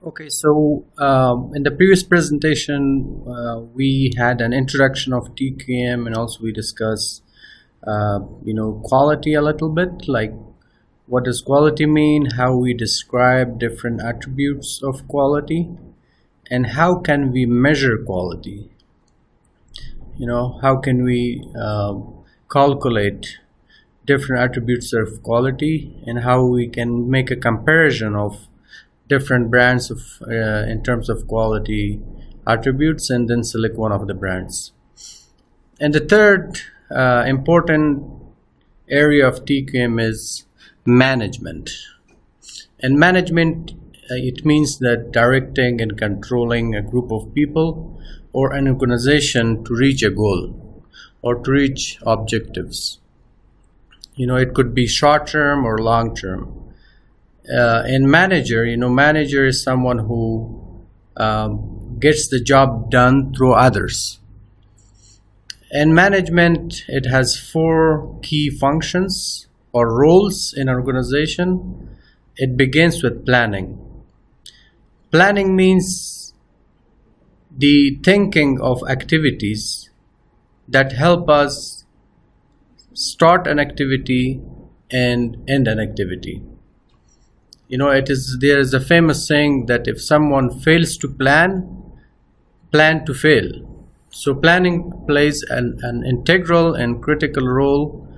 Okay, so in the previous presentation, we had an introduction of TQM, and also we discussed, quality a little bit, like what does quality mean, how we describe different attributes of quality, and how can we measure quality. How can we calculate different attributes of quality, and how we can make a comparison of different brands of in terms of quality attributes, and then select one of the brands. And the third important area of TQM is management. And management, it means that directing and controlling a group of people or an organization to reach a goal or to reach objectives. It could be short term or long term. And manager is someone who gets the job done through others. And management, it has four key functions or roles in an organization. It begins with planning. Planning means the thinking of activities that help us start an activity and end an activity. There is a famous saying that if someone fails to plan to fail. So planning plays an integral and critical role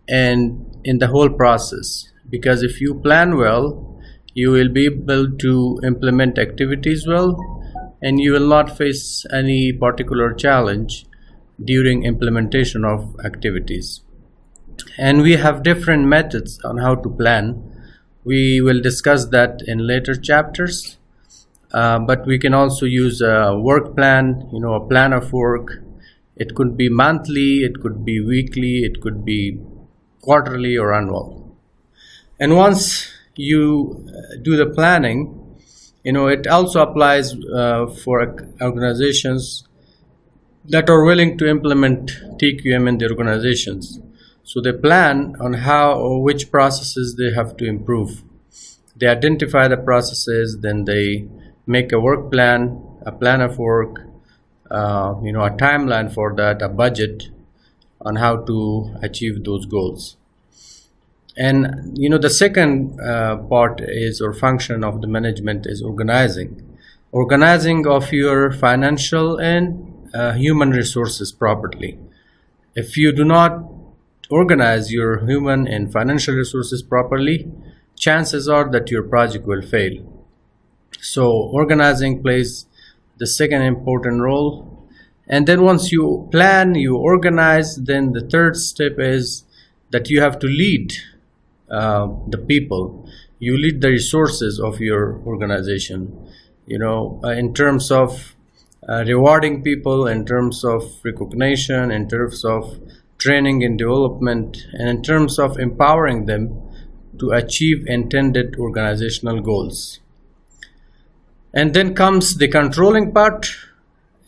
in the whole process, because if you plan well, you will be able to implement activities well, and you will not face any particular challenge during implementation of activities. And we have different methods on how to plan. We will discuss that in later chapters, but we can also use a work plan, a plan of work. It could be monthly, it could be weekly, it could be quarterly or annual. And once you do the planning, it also applies for organizations that are willing to implement TQM in their organizations. So they plan on which processes they have to improve. They identify the processes, then they make a work plan, a plan of work, a timeline for that, a budget on how to achieve those goals. And the second part is, or function of the management, is organizing of your financial and human resources properly. If you do not organize your human and financial resources properly, chances are that your project will fail. So organizing plays the second important role. And then once you plan, you organize, then the third step is that you have to lead the people. You lead the resources of your organization, in terms of rewarding people, in terms of recognition, in terms of training and development, and in terms of empowering them to achieve intended organizational goals. And then comes the controlling part,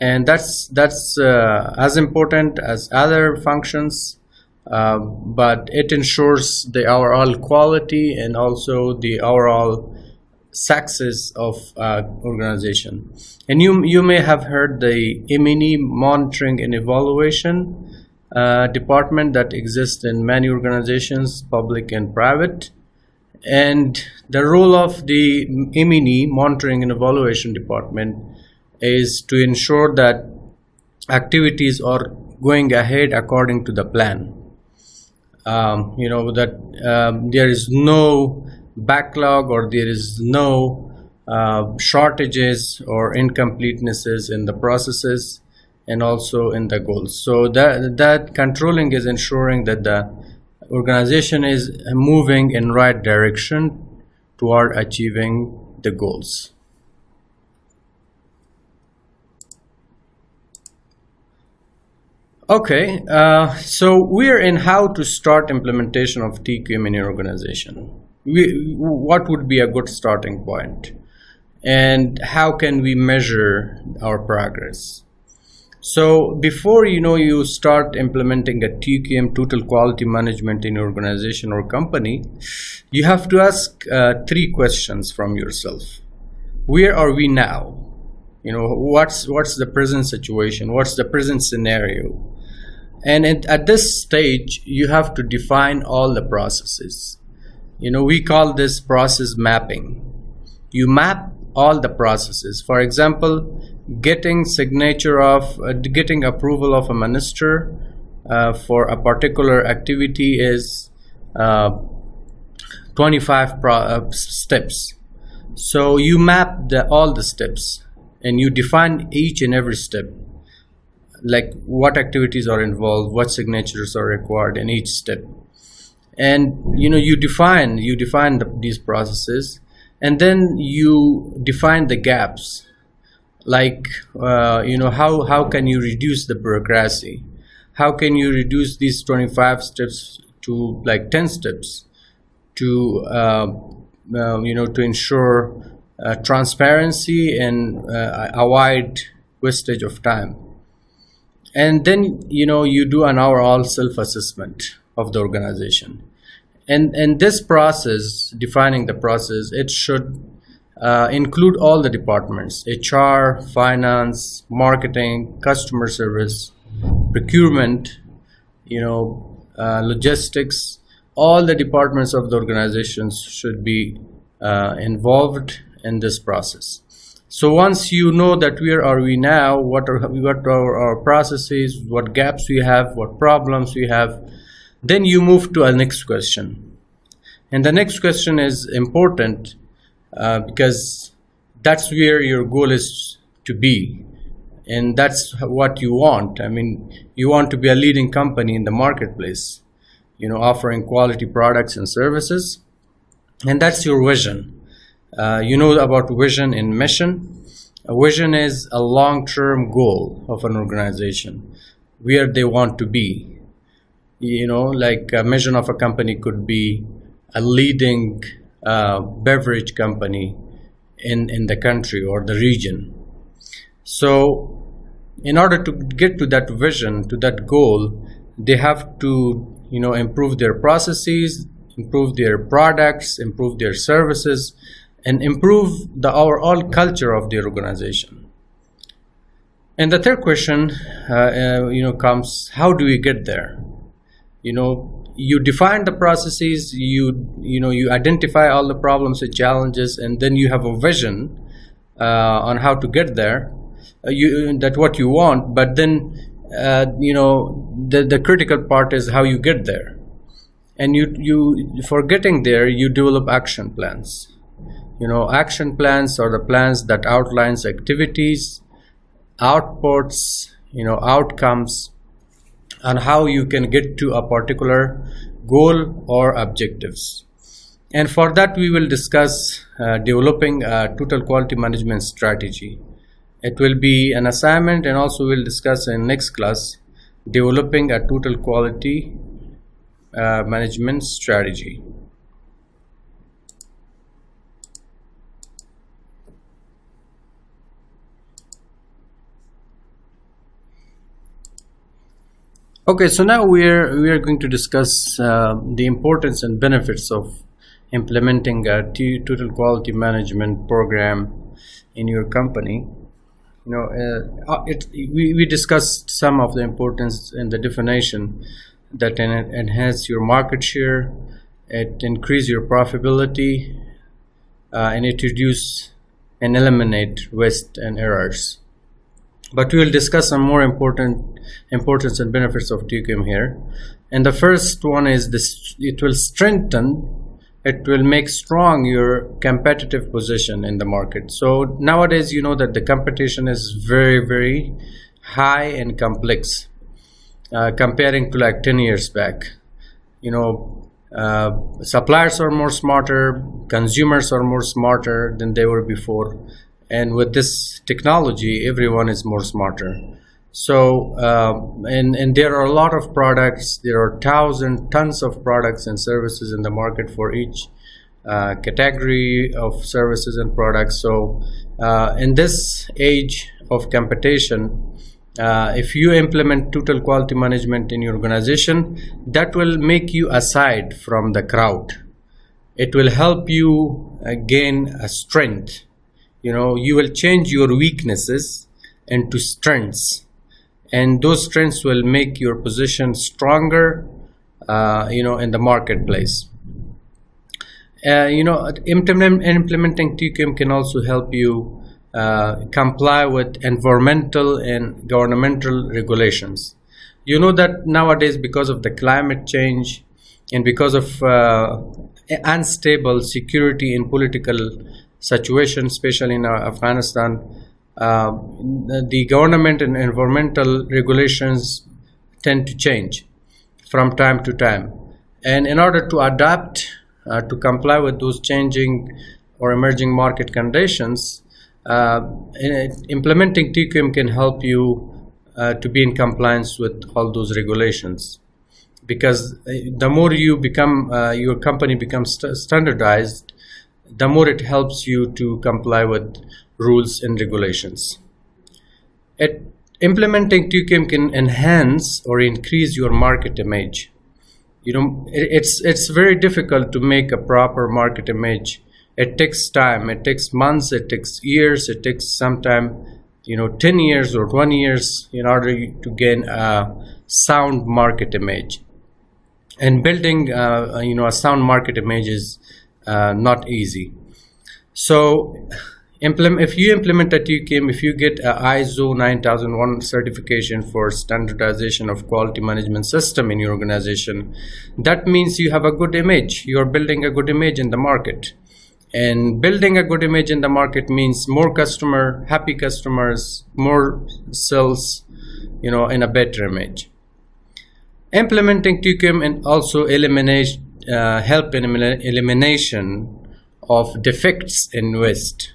and that's as important as other functions, but it ensures the overall quality and also the overall success of organization. And you may have heard the M&E, monitoring and evaluation department, that exists in many organizations, public and private. And the role of the M&E, monitoring and evaluation department, is to ensure that activities are going ahead according to the plan. That there is no backlog, or there is no shortages or incompletenesses in the processes and also in the goals. So that controlling is ensuring that the organization is moving in right direction toward achieving the goals. Okay, so we're in how to start implementation of TQM in your organization. What would be a good starting point, and how can we measure our progress? So before you start implementing a TQM, total quality management, in your organization or company, you have to ask three questions from yourself. where are we now? What's the present situation? What's the present scenario? And at this stage, you have to define all the processes. We call this process mapping. You map all the processes. For example, getting approval of a minister for a particular activity is 25 steps. So you map all the steps and you define each and every step, like what activities are involved, what signatures are required in each step. And you define these processes, and then you define the gaps, like how can you reduce the bureaucracy? How can you reduce these 25 steps to like 10 steps to to ensure transparency and avoid wastage of time? And then you do an overall self-assessment of the organization. And this process, defining the process, it should include all the departments: HR, finance, marketing, customer service, procurement, logistics. All the departments of the organizations should be involved in this process. So once you know that where are we now, what are our processes, what gaps we have, what problems we have, then you move to a next question. And the next question is important because that's where your goal is to be. And that's what you want. I mean, you want to be a leading company in the marketplace, offering quality products and services. And that's your vision. About vision and mission. A vision is a long-term goal of an organization, where they want to be. Like a mission of a company could be a leading beverage company in the country or the region. So in order to get to that vision, to that goal, they have to improve their processes, improve their products, improve their services, and improve the overall culture of their organization. And the third question comes, how do we get there? You define the processes, you identify all the problems and challenges, and then you have a vision on how to get there. That's what you want, but then the critical part is how you get there. And you for getting there, you develop action plans. Action plans are the plans that outlines activities, outputs, outcomes, and how you can get to a particular goal or objectives. And for that, we will discuss developing a total quality management strategy. It will be an assignment, and also we'll discuss in next class developing a total quality management strategy. Okay, so now we are going to discuss the importance and benefits of implementing a total quality management program in your company. We discussed some of the importance and the definition that enhance your market share, it increase your profitability, and it reduce and eliminate waste and errors. But we will discuss some more importance and benefits of TQM here. And the first one is this: it will make strong your competitive position in the market. So nowadays, that the competition is very, very high and complex, comparing to like 10 years back. Suppliers are more smarter, consumers are more smarter than they were before. And with this technology, everyone is more smarter. So, and there are a lot of products. There are tons of products and services in the market for each category of services and products. So, in this age of competition, if you implement total quality management in your organization, that will make you aside from the crowd. It will help you gain a strength you will change your weaknesses into strengths, and those strengths will make your position stronger, in the marketplace. Implementing TQM can also help you comply with environmental and governmental regulations. You know that nowadays, because of the climate change and because of unstable security and political situation, especially in Afghanistan, the government and environmental regulations tend to change from time to time. And in order to adapt, to comply with those changing or emerging market conditions, implementing TQM can help you to be in compliance with all those regulations. Because the more you become, your company becomes standardized, the more it helps you to comply with rules and regulations. Implementing TQM can enhance or increase your market image. It's very difficult to make a proper market image. It takes time. It takes months. It takes years. It takes sometime, 10 years or 20 years in order to gain a sound market image. And building, a sound market image is not easy. So, if you implement a TQM, if you get a ISO 9001 certification for standardization of quality management system in your organization, that means you have a good image. You are building a good image in the market. And building a good image in the market means more happy customers, more sales, in a better image. Implementing TQM and also help in elimination of defects in waste.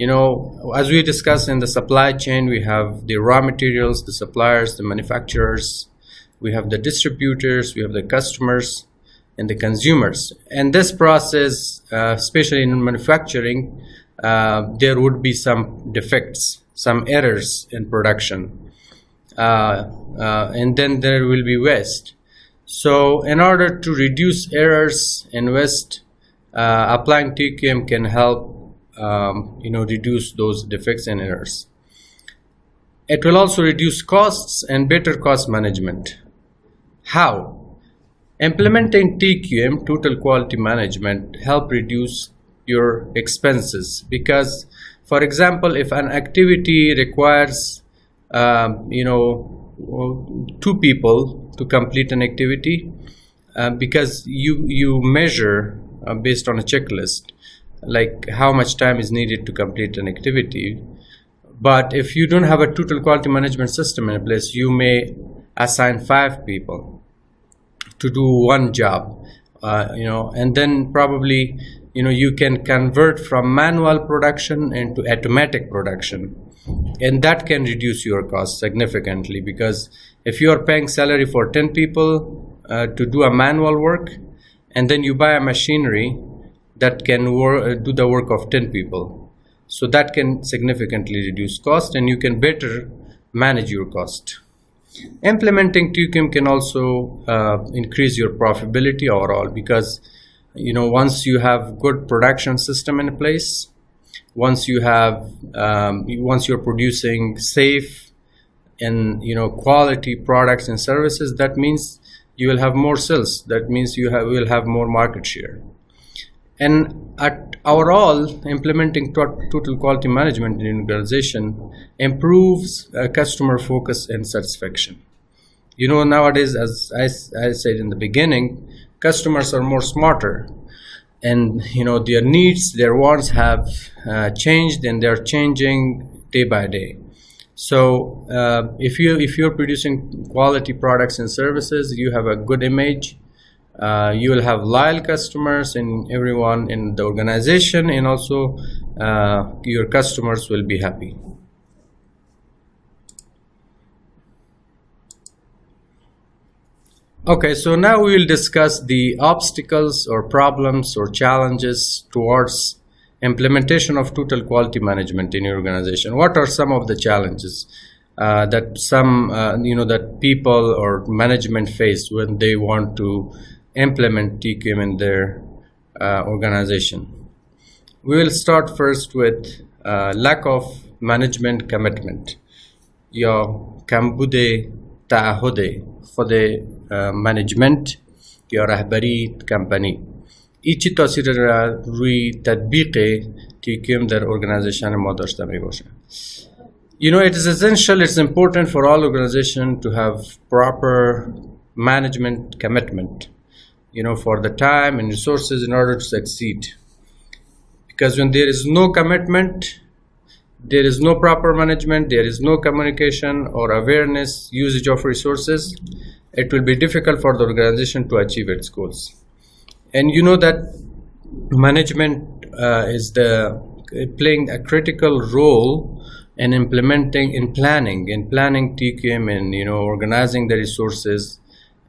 As we discussed in the supply chain, we have the raw materials, the suppliers, the manufacturers, we have the distributors, we have the customers, and the consumers. And this process, especially in manufacturing, there would be some defects, some errors in production, and then there will be waste. So in order to reduce errors and waste, applying TQM can help reduce those defects and errors. It will also reduce costs and better cost management. How? Implementing TQM, Total Quality Management, help reduce your expenses. Because, for example, if an activity requires, 2 people to complete an activity, because you measure based on a checklist, like how much time is needed to complete an activity. But if you don't have a total quality management system in place, you may assign 5 people to do one job, and then probably, you can convert from manual production into automatic production. And that can reduce your cost significantly, because if you are paying salary for 10 people to do a manual work, and then you buy a machinery that can do the work of 10 people. So that can significantly reduce cost, and you can better manage your cost. Implementing TQM can also increase your profitability overall, because once you have good production system in place, once you're producing safe and quality products and services, that means you will have more sales. That means will have more market share. And overall, implementing total quality management in an organization improves customer focus and satisfaction. Nowadays, as I said in the beginning, customers are more smarter, and their needs, their wants have changed, and they're changing day by day. So if you're producing quality products and services, you have a good image. You will have loyal customers and everyone in the organization, and also your customers will be happy. Okay, so now we will discuss the obstacles or problems or challenges towards implementation of total quality management in your organization. What are some of the challenges that people or management face when they want to implement TQM in their organization? We will start first with lack of management commitment یا کمبود تعهد خود منیجمنت یا رهبری کمپانی این چی تاثیر روی تطبیق TQM در ارگانیزیشن ما داشته می باشه. You know, it is essential, it's important for all organizations to have proper management commitment, you know, for the time and resources in order to succeed. Because when there is no commitment, there is no proper management, there is no communication or awareness, usage of resources, it will be difficult for the organization to achieve its goals. And you know that management is playing a critical role in planning TQM, and you know, organizing the resources,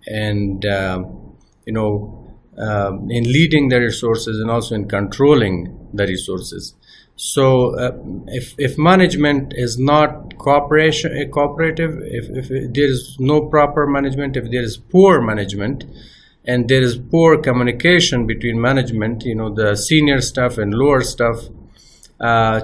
and you know, in leading the resources, and also in controlling the resources. So if management is not cooperative, if there is no proper management, if there is poor management, and there is poor communication between management, you know, the senior staff and lower staff,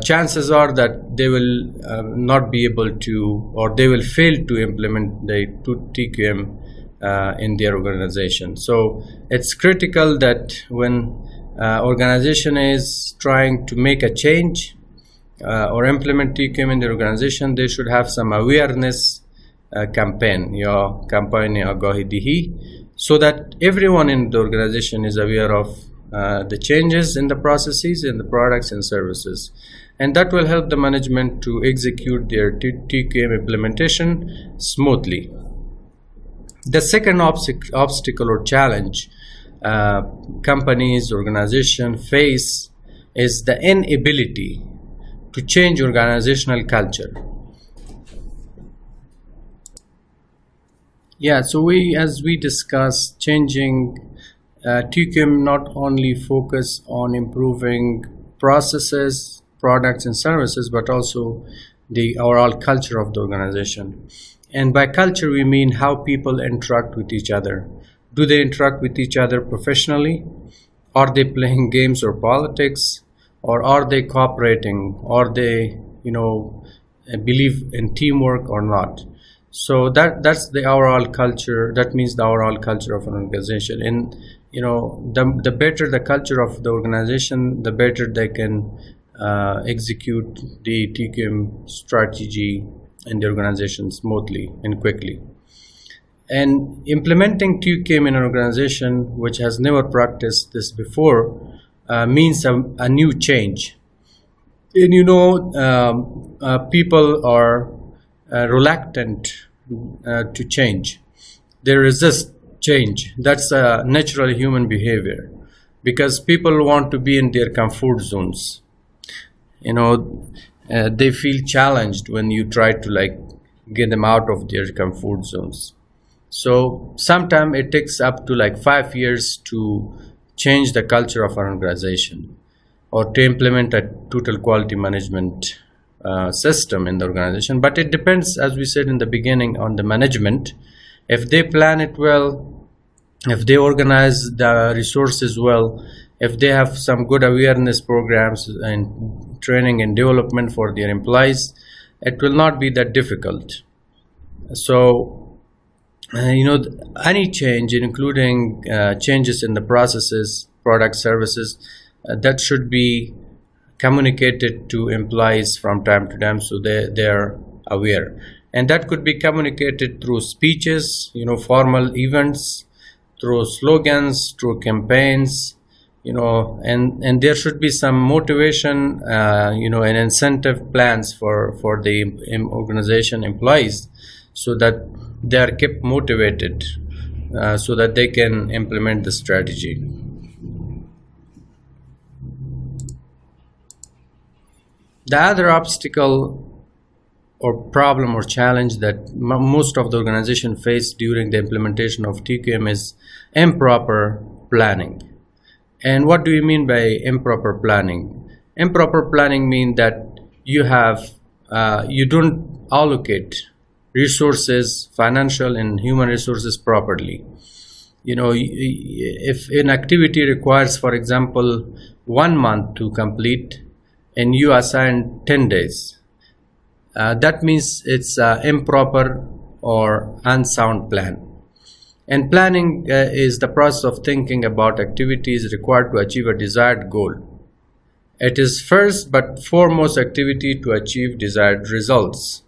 chances are that they will not be able to, or they will fail to implement the TQM in their organization. So it's critical that when organization is trying to make a change or implement TQM in the organization, they should have some awareness campaign, ya campaign Agahi Dihi, so that everyone in the organization is aware of the changes in the processes and the products and services, and that will help the management to execute their TQM implementation smoothly. The second obstacle or challenge companies, organizations face is the inability to change organizational culture. Yeah, so as we discussed, changing TQM not only focus on improving processes, products and services, but also the overall culture of the organization. And by culture, we mean how people interact with each other. Do they interact with each other professionally? Are they playing games or politics? Or are they cooperating? Are they, you know, believe in teamwork or not? So that's the overall culture. That means the overall culture of an organization. And you know, the better the culture of the organization, the better they can execute the TQM strategy in the organization smoothly and quickly. And implementing TQM in an organization which has never practiced this before means a new change. And you know, people are reluctant to change. They resist change. That's a natural human behavior, because people want to be in their comfort zones. You know, they feel challenged when you try to get them out of their comfort zones. So sometimes it takes up to 5 years to change the culture of an organization, or to implement a total quality management system in the organization. But it depends, as we said in the beginning, on the management. If they plan it well, if they organize the resources well, if they have some good awareness programs and training and development for their employees, it will not be that difficult. So, you know, any change, including changes in the processes, product, services, that should be communicated to employees from time to time, so they are aware. And that could be communicated through speeches, you know, formal events, through slogans, through campaigns, you know, and there should be some motivation, you know, and incentive plans for the organization employees, so that they are kept motivated, so that they can implement the strategy. The other obstacle or problem or challenge that most of the organization face during the implementation of TQM is improper planning. And what do you mean by improper planning? Improper planning means that you don't allocate resources, financial and human resources properly. You know, if an activity requires, for example, 1 month to complete, and you assign 10 days. That means it's improper or unsound plan. And planning is the process of thinking about activities required to achieve a desired goal. It is first but foremost activity to achieve desired results.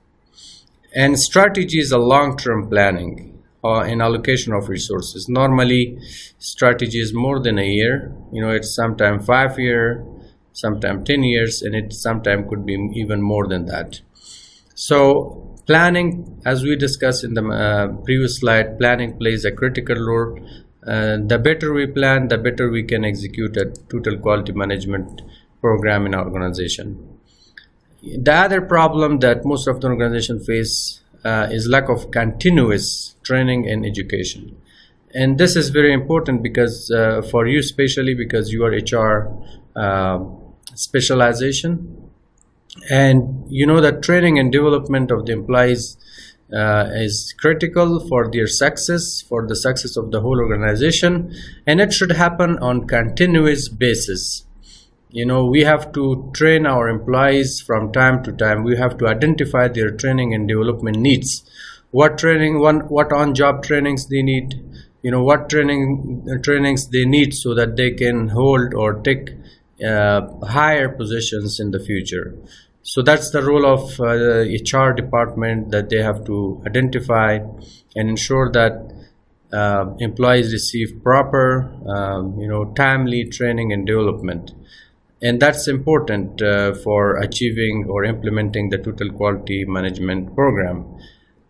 And strategy is a long-term planning in allocation of resources. Normally, strategy is more than a year. It's sometimes 5 years, sometimes 10 years, and it sometimes could be even more than that. So planning, as we discussed in the previous slide, planning plays a critical role. The better we plan, the better we can execute a total quality management program in our organization. The other problem that most of the organization face is lack of continuous training and education. And this is very important because for you, especially because you are HR specialization. And that training and development of the employees is critical for their success, for the success of the whole organization, and it should happen on continuous basis. We have to train our employees from time to time. We have to identify their training and development needs. What on-job trainings they need, what trainings they need so that they can hold or take higher positions in the future. So that's the role of the HR department, that they have to identify and ensure that employees receive proper, timely training and development. And that's important for achieving or implementing the total quality management program.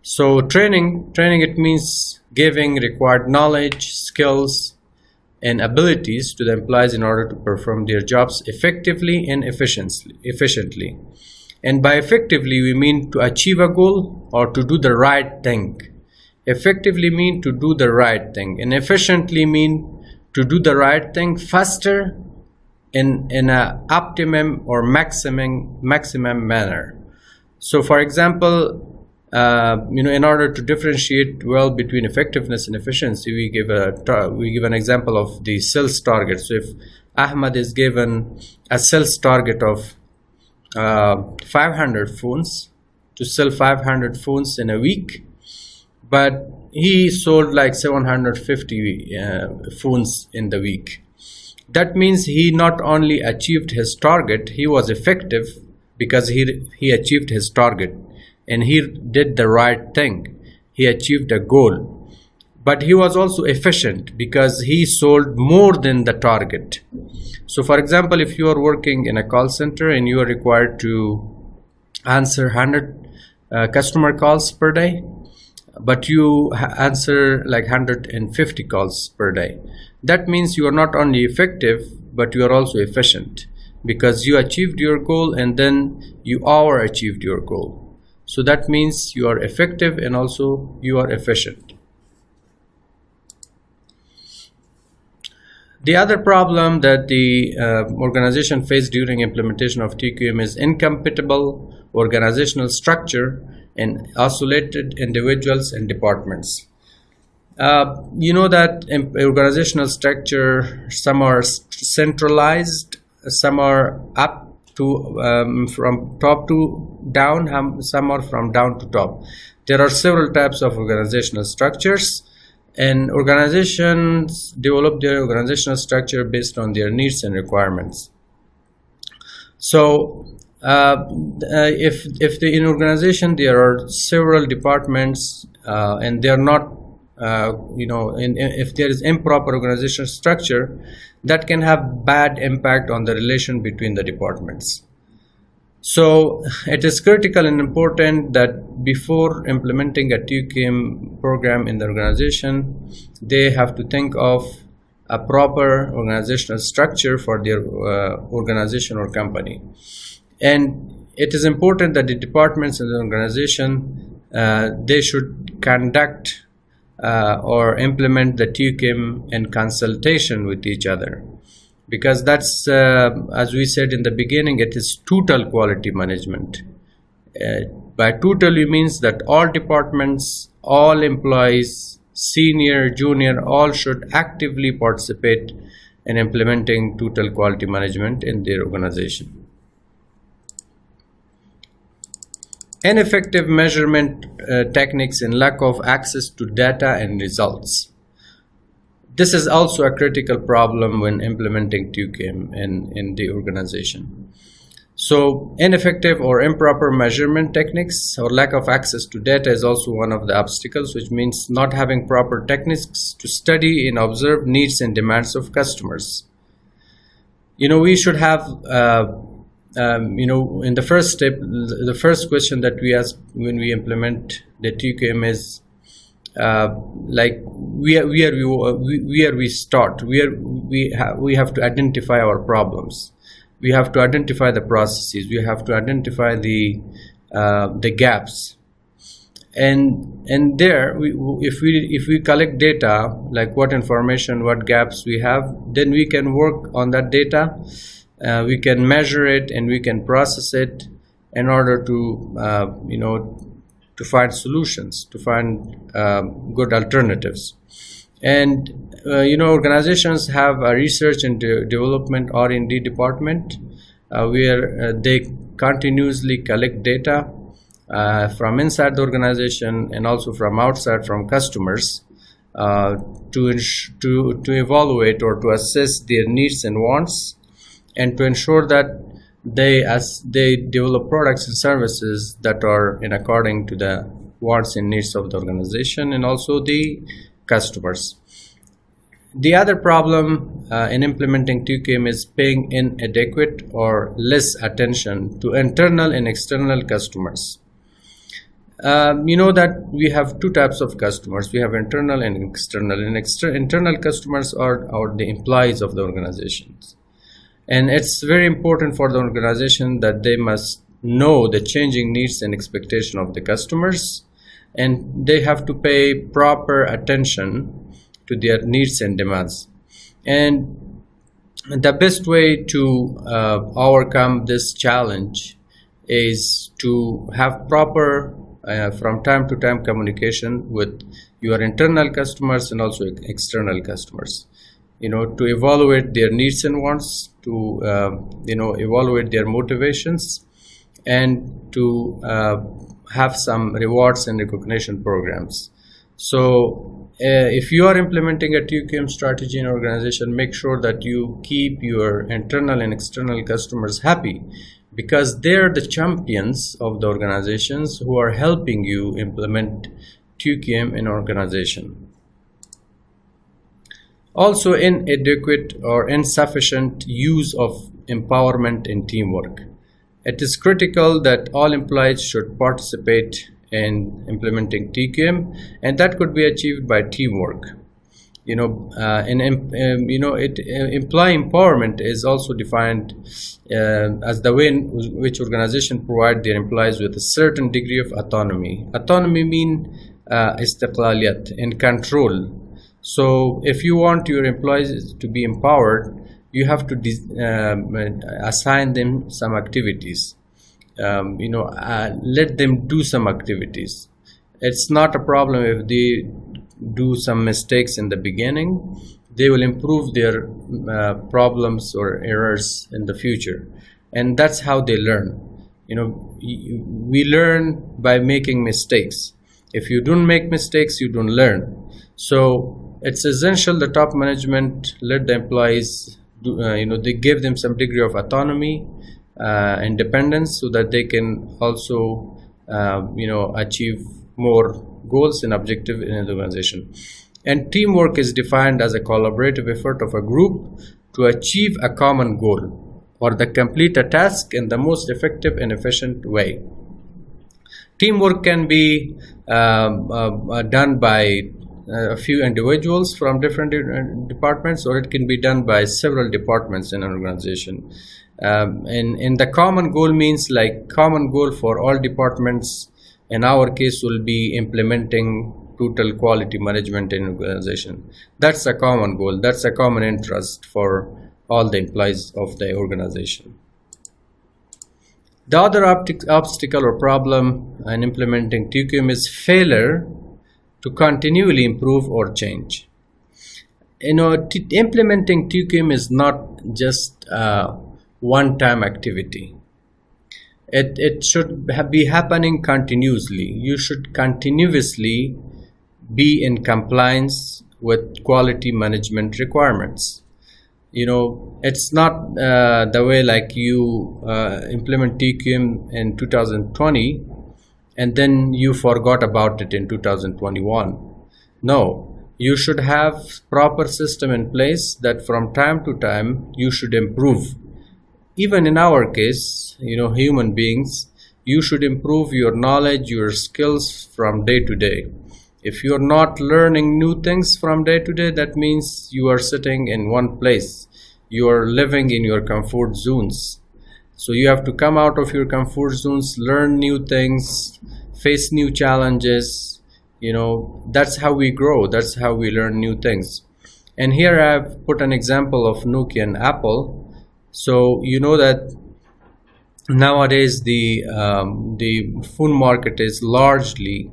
So training, it means giving required knowledge, skills, and abilities to the employees in order to perform their jobs effectively and efficiently. And by effectively, we mean to achieve a goal or to do the right thing. Effectively mean to do the right thing, and efficiently mean to do the right thing faster in an optimum or maximum manner. So for example, in order to differentiate well between effectiveness and efficiency, we give an example of the sales target. So if Ahmad is given a sales target of 500 phones, to sell 500 phones in a week, but he sold like 750 phones in the week. That means he not only achieved his target, he was effective because he achieved his target. And he did the right thing. He achieved a goal. But he was also efficient because he sold more than the target. So for example, if you are working in a call center and you are required to answer 100 customer calls per day, but you answer like 150 calls per day, that means you are not only effective, but you are also efficient because you achieved your goal and then you overachieved your goal. So that means you are effective and also you are efficient. The other problem that the organization faced during implementation of TQM is incompatible organizational structure and isolated individuals and departments. That organizational structure, some are centralized, some are up to from top to down, some are from down to top. There are several types of organizational structures, and organizations develop their organizational structure based on their needs and requirements. So if in organization there are several departments and they are not if there is improper organizational structure, that can have bad impact on the relation between the departments. So it is critical and important that before implementing a TQM program in the organization, they have to think of a proper organizational structure for their organization or company. And it is important that the departments in the organization, they should conduct or implement the TQM in consultation with each other, because that's as we said in the beginning, it is total quality management. By total, it means that all departments, all employees, senior, junior, all should actively participate in implementing total quality management in their organization. Ineffective measurement techniques and lack of access to data and results. This is also a critical problem when implementing TUCAM in the organization. So ineffective or improper measurement techniques or lack of access to data is also one of the obstacles, which means not having proper techniques to study and observe needs and demands of customers. We should have, in the first step, the first question that we ask when we implement the TUCAM is, where we start, we have to identify our problems. We have to identify the processes. We have to identify the gaps, and there, if we collect data, like what information, what gaps we have, then we can work on that data. We can measure it and we can process it in order to find solutions, to find good alternatives. And organizations have a research and development R&D department where they continuously collect data from inside the organization and also from outside, from customers, to evaluate or to assess their needs and wants, and to ensure that as they develop products and services that are in according to the wants and needs of the organization and also the customers. The other problem in implementing TUCAM is paying inadequate or less attention to internal and external customers. That we have two types of customers. We have internal and external. And internal customers are the employees of the organizations. And it's very important for the organization that they must know the changing needs and expectation of the customers, and they have to pay proper attention to their needs and demands. And the best way to overcome this challenge is to have proper from time to time communication with your internal customers and also external customers, to evaluate their needs and wants, to evaluate their motivations, and to have some rewards and recognition programs. So if you are implementing a TUCAM strategy in an organization, make sure that you keep your internal and external customers happy, because they're the champions of the organizations who are helping you implement TUCAM in organization. Also, inadequate or insufficient use of empowerment and teamwork. It is critical that all employees should participate in implementing TUCAM, and that could be achieved by teamwork. Employee empowerment is also defined as the way in which organizations provide their employees with a certain degree of autonomy. Autonomy means istiqlaliyat, and control. So if you want your employees to be empowered, you have to assign them some activities. Let them do some activities. It's not a problem if they do some mistakes in the beginning. They will improve their problems or errors in the future, and that's how they learn. We learn by making mistakes. If you don't make mistakes, you don't learn. So it's essential the top management let the employees they give them some degree of autonomy, independence, so that they can also achieve more goals and objectives in the organization. And teamwork is defined as a collaborative effort of a group to achieve a common goal or to complete a task in the most effective and efficient way. Teamwork can be done by a few individuals from different departments, or it can be done by several departments in an organization. And the common goal means like common goal for all departments. In our case, will be implementing total quality management in organization. That's a common goal. That's a common interest for all the employees of the organization. The other obstacle or problem in implementing TUCAM is failure to continually improve or change. Implementing TUCAM is not just a one-time activity. It should be happening continuously. You should continuously be in compliance with quality management requirements. It's not the way like you implement TQM in 2020 and then you forgot about it in 2021. No, you should have proper system in place that from time to time you should improve. Even in our case, human beings, you should improve your knowledge, your skills from day to day. If you're not learning new things from day to day, that means you are sitting in one place. You are living in your comfort zones. So you have to come out of your comfort zones, learn new things, face new challenges. That's how we grow. That's how we learn new things. And here I've put an example of Nokia and Apple. So that nowadays the phone market is largely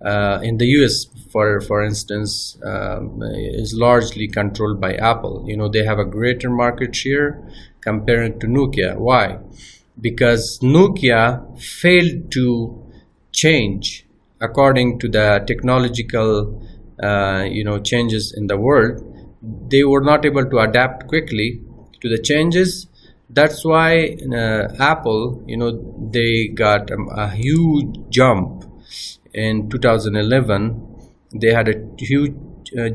in the US, for instance, is largely controlled by Apple. They have a greater market share compared to Nokia. Why? Because Nokia failed to change according to the technological changes in the world. They were not able to adapt quickly to the changes. That's why Apple, they got a huge jump in 2011. They had a huge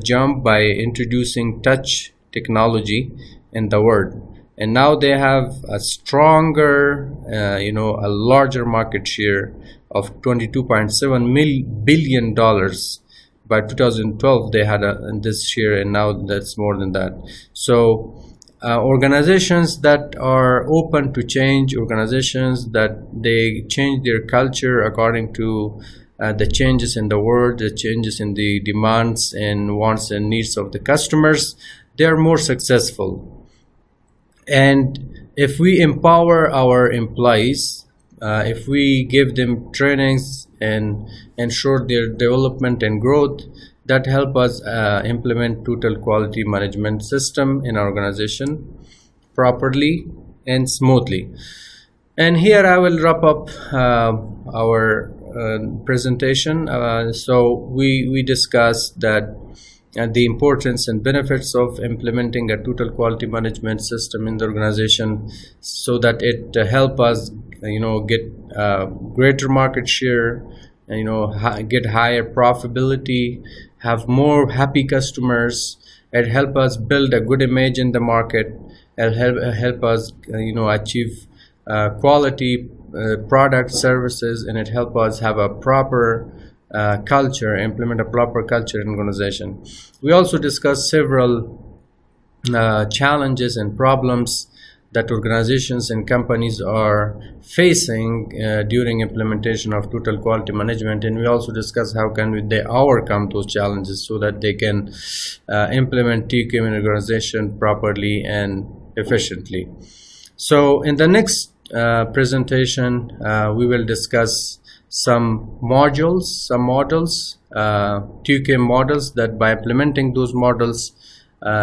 jump by introducing touch technology in the world, and now they have a stronger, a larger market share of $22.7 billion. By 2012, they had this share, and now that's more than that. So organizations that are open to change, organizations that they change their culture according to the changes in the world, the changes in the demands and wants and needs of the customers, they are more successful. And if we empower our employees, if we give them trainings and ensure their development and growth, that help us implement total quality management system in our organization properly and smoothly. And here I will wrap up our presentation. So we discussed that the importance and benefits of implementing a total quality management system in the organization, so that it help us get greater market share, get higher profitability, have more happy customers. It help us build a good image in the market. It help us achieve quality product services, and it help us have a proper culture, implement a proper culture in organization. We also discussed several challenges and problems that organizations and companies are facing during implementation of total quality management, and we also discuss how can they overcome those challenges so that they can implement TQM in organization properly and efficiently. So in the next presentation, we will discuss some models, TQM models, that by implementing those models,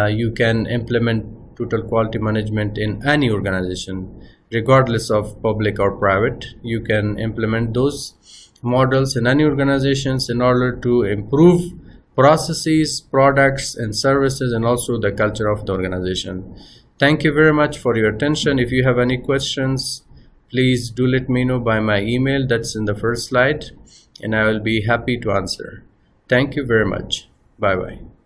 you can implement total quality management in any organization, regardless of public or private. You can implement those models in any organizations in order to improve processes, products, and services, and also the culture of the organization. Thank you very much for your attention. If you have any questions, please do let me know by my email that's in the first slide, and I will be happy to answer. Thank you very much. Bye-bye.